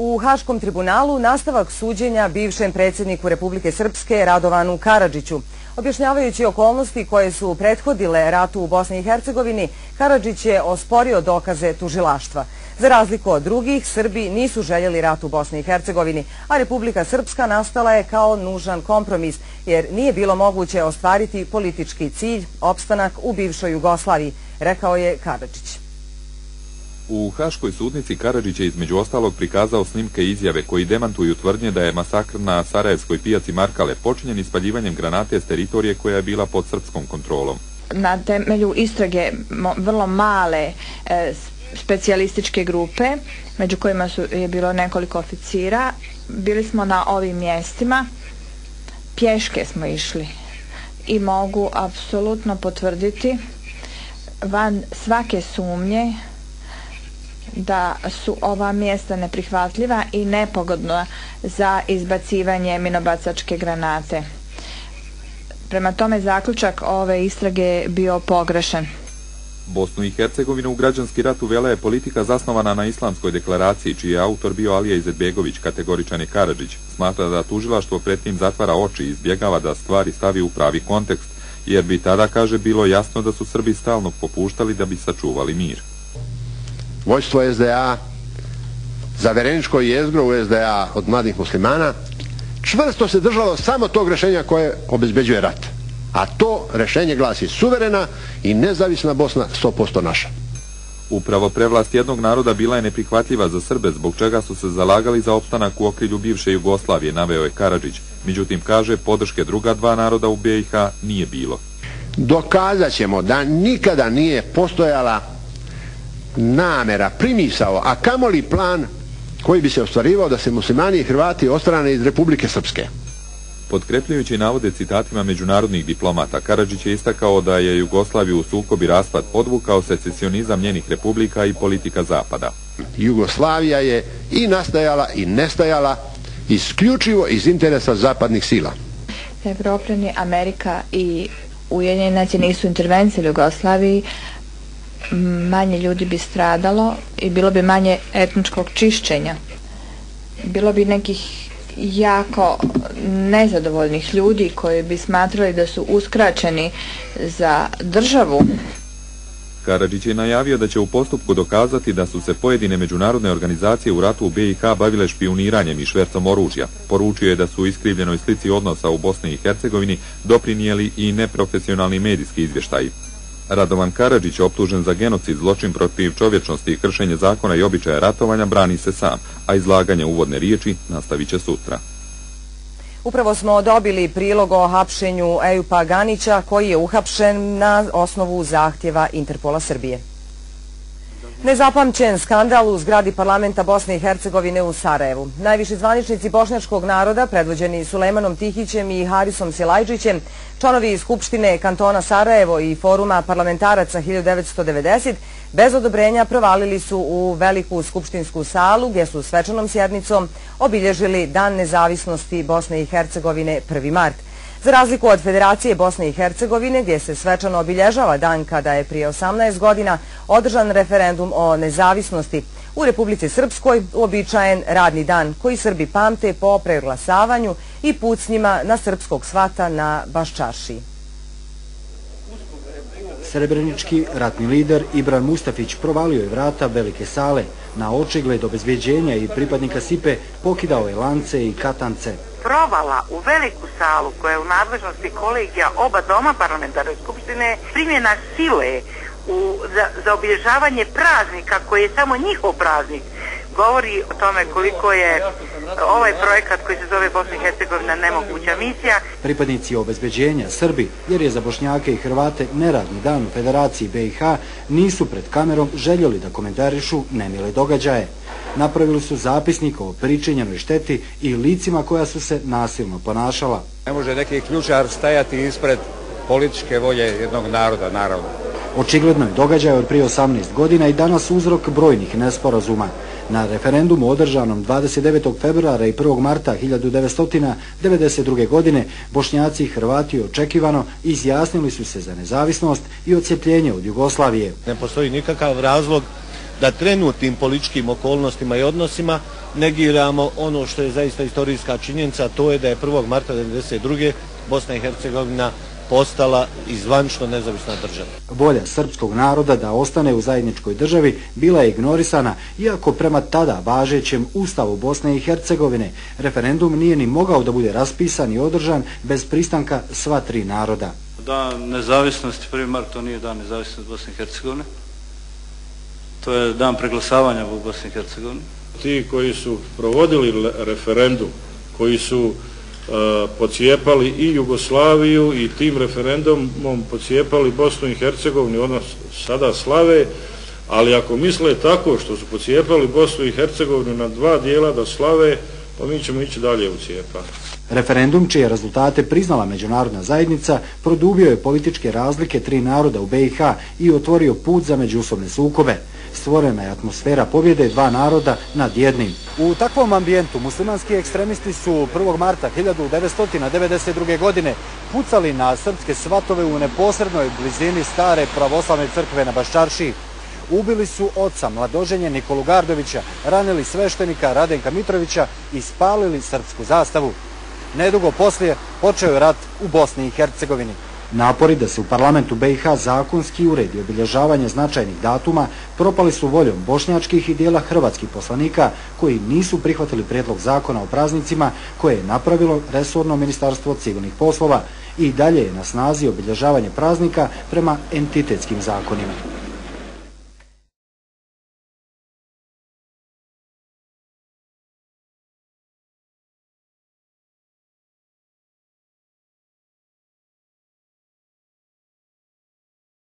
U Haškom tribunalu nastavak suđenja bivšem predsjedniku Republike Srpske Radovanu Karadžiću. Objašnjavajući okolnosti koje su prethodile ratu u Bosni i Hercegovini, Karadžić je osporio dokaze tužilaštva. Za razliku od drugih, Srbi nisu željeli rat u Bosni i Hercegovini, a Republika Srpska nastala je kao nužan kompromis, jer nije bilo moguće ostvariti politički cilj, opstanak u bivšoj Jugoslaviji, rekao je Karadžić. U Haškoj sudnici Karadžić je između ostalog prikazao snimke i izjave koji demantuju tvrdnje da je masakr na Sarajevskoj pijaci Markale počinjen ispaljivanjem granate s teritorije koja je bila pod srpskom kontrolom. Na temelju istrage vrlo male specijalističke grupe, među kojima je bilo nekoliko oficira, bili smo na ovim mjestima, pješke smo išli i mogu apsolutno potvrditi van svake sumnje da su ova mjesta neprihvatljiva i nepogodna za izbacivanje minobacačke granate. Prema tome, zaključak ove istrage je bio pogrešan. Bosnu i Hercegovinu u građanski rat uvela je politika zasnovana na islamskoj deklaraciji, čiji je autor bio Alija Izetbegović, kategoričan je Karadžić. Smatra da tužilaštvo pred tim zatvara oči i izbjegava da stvari stavi u pravi kontekst, jer bi tada, kaže, bilo jasno da su Srbi stalno popuštali da bi sačuvali mir. Vojstvo SDA, zavereničko jezgro u SDA od mladih muslimana, čvrsto se držalo samo tog rješenja koje obezbeđuje rat. A to rješenje glasi suverena i nezavisna Bosna 100% naša. Upravo prevlast jednog naroda bila je neprihvatljiva za Srbe, zbog čega su se zalagali za opstanak u okrilju bivše Jugoslavije, naveo je Karadžić. Međutim, kaže, podrške druga dva naroda u BiH nije bilo. Dokazat ćemo da nikada nije postojala namera, primisao, a kamoli plan koji bi se ostvarivao da se muslimani i Hrvati ostrane iz Republike Srpske. Potkrepljujući navode citatima međunarodnih diplomata, Karadžić je istakao da je Jugoslaviju u sukob i raspad podvukao secesionizam njenih republika i politika Zapada. Jugoslavija je i nastajala i nestajala isključivo iz interesa zapadnih sila. Evropljani, Amerika i Ujedinjene nacije nisu intervencije u Jugoslaviji, manje ljudi bi stradalo i bilo bi manje etničkog čišćenja. Bilo bi nekih jako nezadovoljnih ljudi koji bi smatrali da su uskraćeni za državu. Karadžić je najavio da će u postupku dokazati da su se pojedine međunarodne organizacije u ratu u BiH bavile špijuniranjem i švercom oružja. Poručio je da su iskrivljenoj slici odnosa u Bosni i Hercegovini doprinijeli i neprofesionalni medijski izvještaji. Radovan Karadžić, optužen za genocid, zločin protiv čovječnosti i kršenje zakona i običaja ratovanja, brani se sam, a izlaganje uvodne riječi nastavit će sutra. Upravo smo dobili prilog o hapšenju Ejupa Ganića, koji je uhapšen na osnovu zahtjeva Interpola Srbije. Nezapamćen skandal u zgradi parlamenta Bosne i Hercegovine u Sarajevu. Najviši zvaničnici bošnjačkog naroda, predvođeni Sulejmanom Tihićem i Harisom Silajđićem, članovi Skupštine kantona Sarajevo i foruma parlamentaraca 1990, bez odobrenja provalili su u veliku skupštinsku salu, gdje su svečanom sjednicom obilježili Dan nezavisnosti Bosne i Hercegovine 1. mart. Za razliku od Federacije Bosne i Hercegovine, gdje se svečano obilježava dan kada je prije 18 godina održan referendum o nezavisnosti, u Republici Srpskoj uobičajen radni dan koji Srbi pamte po preglasavanju i pucnjima na srpskog svata na Baščaršiji. Srebrenički ratni lider Ibran Mustafić provalio je vrata velike sale. Na očigled obezbeđenja i pripadnika SIPE pokidao je lance i katance. Provala u veliku salu koja je u nadležnosti kolegija oba doma parlamentarne skupštine, primjena sile za obilježavanje praznika koji je samo njihov praznik, govori o tome koliko je ovaj projekat koji se zove Bosna i Hercegovina nemoguća misija. Pripadnici obezbeđenja, Srbi, jer je za Bošnjake i Hrvate neradni dan u Federaciji BiH, nisu pred kamerom željeli da komentarišu nemile događaje. Napravili su zapisnik o pričinjenoj šteti i licima koja su se nasilno ponašala. Ne može neki ključar stajati ispred političke volje jednog naroda, naravno. Očigledno je događaj od prije 18 godina i danas uzrok brojnih nesporazuma. Na referendumu održanom 29. februara i 1. marta 1992. godine Bošnjaci i Hrvati očekivano izjasnili su se za nezavisnost i odcepljenje od Jugoslavije. Ne postoji nikakav razlog da trenutnim političkim okolnostima i odnosima negiramo ono što je zaista istorijska činjenica, a to je da je 1. marta 1992. Bosna i Hercegovina postala i zvanično nezavisna država. Volja srpskog naroda da ostane u zajedničkoj državi bila je ignorisana, iako prema tada važećem Ustavu Bosne i Hercegovine referendum nije ni mogao da bude raspisan i održan bez pristanka sva tri naroda. Dan nezavisnosti, 1. mart, to nije dan nezavisnosti Bosne i Hercegovine. To je dan preglasavanja u Bosni i Hercegovini. Ti koji su provodili referendum, koji su pocijepali i Jugoslaviju i tim referendumom pocijepali Bosnu i Hercegovinu, ono sada slave, ali ako misle tako što su pocijepali Bosnu i Hercegovinu na dva dijela da slave, pa mi ćemo ići dalje u cijepanje. Referendum, čije rezultate priznala međunarodna zajednica, produbio je političke razlike tri naroda u BiH i otvorio put za međusobne sukobe. Stvorena je atmosfera pobjede dva naroda nad jednim. U takvom ambijentu muslimanski ekstremisti su 1. marta 1992. godine pucali na srpske svatove u neposrednoj blizini stare pravoslavne crkve na Baščaršiji. Ubili su oca mladoženje Nikolu Gardovića, ranili sveštenika Radenka Mitrovića i spalili srpsku zastavu. Nedugo poslije počeo je rat u Bosni i Hercegovini. Napori da se u parlamentu BiH zakonski uredi obilježavanje značajnih datuma propali su voljom bošnjačkih i dijela hrvatskih poslanika koji nisu prihvatili prijedlog zakona o praznicima koje je napravilo resorno ministarstvo civilnih poslova i dalje je na snazi obilježavanje praznika prema entitetskim zakonima.